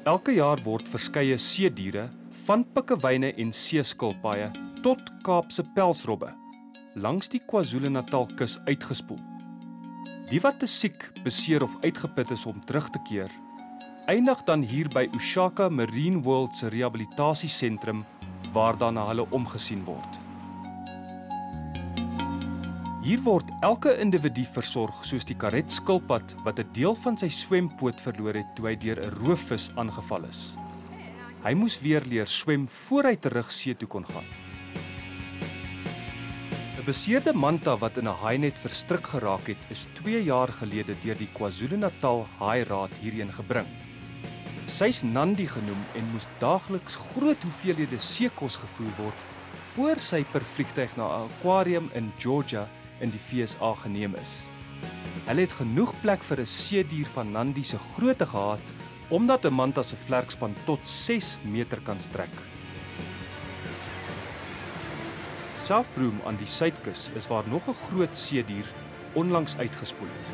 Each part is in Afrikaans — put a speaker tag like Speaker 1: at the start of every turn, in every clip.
Speaker 1: Elke jaar word verskeie seediere, van pikkewyne en seeskilpaaie tot Kaapse pelsrobbe langs die KwaZulu-Natal kus uitgespoel. Die wat te siek, beseer of uitgeput is om terug te keer, eindig dan hier by Ushaka Marine World se rehabilitasiesentrum waar dan na hulle omgesien word. Hier word elke individu versorg soos die karet skilpad wat 'n deel van sy swempoot verloor het toe hy deur 'n roofvis aangeval is. Hy moes weer leer swem voor hy terug see toe kon gaan. 'n Beseerde manta wat in 'n haainet verstrik geraak het, is 2 jaar gelede deur die KwaZulu-Natal Haairaad hierheen gebring. Sy's Nandi genoem en moes daagliks groot hoeveelhede seekos gevoer word voor sy per vliegtuig na 'n aquarium in Georgia in die VSA geneem is. Hulle het genoeg plek vir 'n seedier van Nandi se grootte gehad, omdat 'n manta se vlerkspan tot 6 meter kan strek. Southbroom aan die suidkus is waar nog 'n groot seedier onlangs uitgespoel het.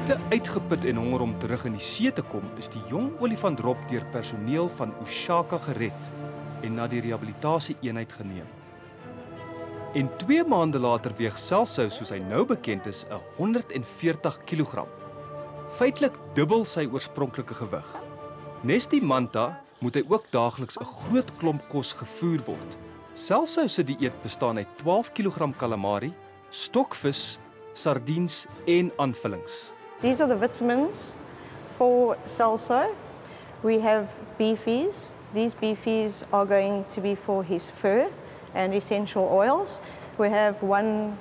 Speaker 1: Te uitgeput en honger om terug in die see te kom, is die jong olifantdrop deur personeel van Ushaka gered en na die rehabilitasie-eenheid geneem. En 2 maande later weeg Celso, soos hy nou bekend is, 140 kg. Feitelik dubbel sy oorspronklike gewig. Nes die manta moet hy ook daagliks 'n groot klomp kos gevoer word. Celso se dieet bestaan uit 12 kg calamari, stokvis, sardiens en aanvullings.
Speaker 2: These are the vitamins for Celso. We have beefies. These beefies are going to be for his fur and essential oils. We have one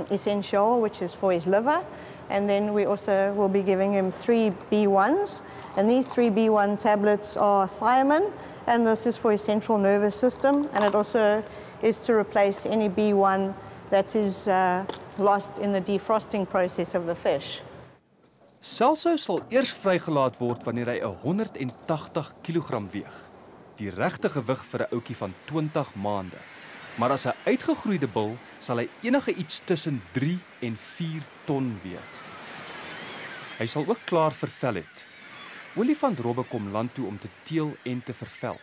Speaker 2: essential, which is for his liver. And then we also will be giving him 3 B1s. And these 3 B1 tablets are thiamine. And this is for his central nervous system. And it also is to replace any B1 that is lost in the defrosting process of the fish.
Speaker 1: Celso sal eers vrygelaat word wanneer hy 180 kg weeg. Die regte gewig vir 'n ouetjie van 20 maande. Maar as 'n uitgegroeide bul sal hy enige iets tussen 3 en 4 ton weeg. Hy sal ook klaar vervel het. Olifantdrobbe kom land toe om te teel en te vervel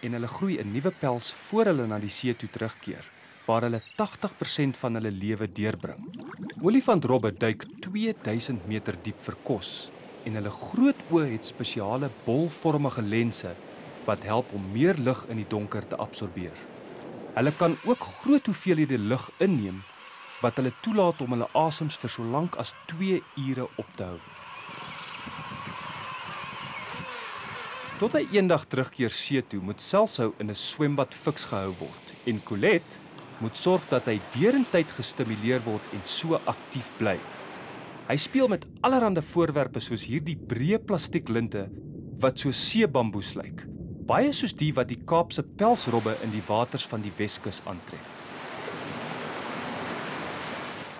Speaker 1: en hulle groei 'n nuwe pels voor hulle na die see toe terugkeer, waar hulle 80% van hulle lewe deurbring. Olifantdrobbe duik 2000 meter diep vir kos en hulle groot oë het spesiale bolvormige lense wat help om meer lig in die donker te absorbeer. Hulle kan ook groot hoeveelhede lug inneem wat hulle toelaat om hulle asems vir so lank as 2 ure op te hou. Tot hy eendag terugkeer see toe, moet Celso in 'n swembad fiks gehou word en Colette moet sorg dat hy derentyd gestimuleer word en so aktief bly. Hy speel met allerlei voorwerpe soos hierdie breë plastieklinte wat so seebamboes lyk, baie soos die wat die Kaapse pelsrobbe in die waters van die Weskus aantref.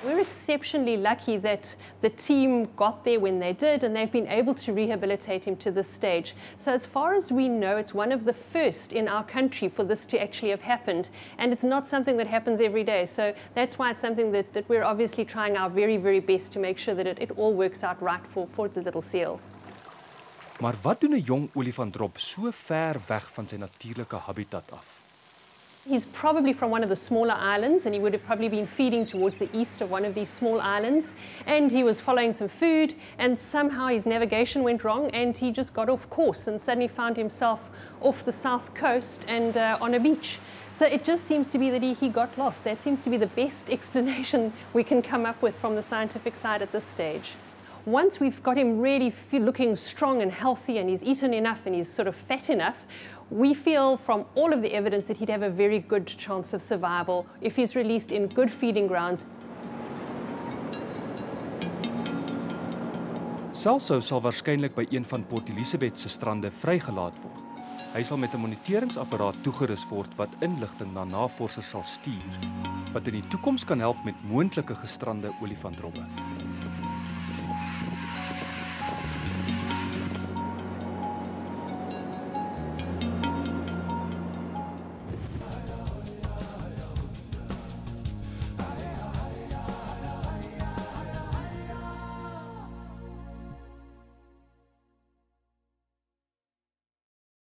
Speaker 3: We're exceptionally lucky that the team got there when they did, and they've been able to rehabilitate him to this stage. So as far as we know, it's one of the first in our country for this to actually have happened, and it's not something that happens every day. So that's why it's something that we're obviously trying our very, very best to make sure that it all works out right for the little seal.
Speaker 1: Maar wat doen 'n jong olifantdrop so ver weg van sy natuurlike habitat af?
Speaker 3: He's probably from one of the smaller islands, and he would have probably been feeding towards the east of one of these small islands, and he was following some food, and somehow his navigation went wrong and he just got off course and suddenly found himself off the south coast and on a beach. So it just seems to be that he got lost. That seems to be the best explanation we can come up with from the scientific side at this stage. Once we've got him really looking strong and healthy and he's eaten enough and he's sort of fat enough, we feel from all of the evidence that he'd have a very good chance of survival if he's released in good feeding grounds.
Speaker 1: Celso sal waarskynlik by een van Port Elizabeth se strande vrygelaat word. Hy sal met 'n moniteringsapparaat toegerus word wat inligting na navorsers sal stuur, wat in die toekoms kan help met moontlike gestrande olifantdrobbe.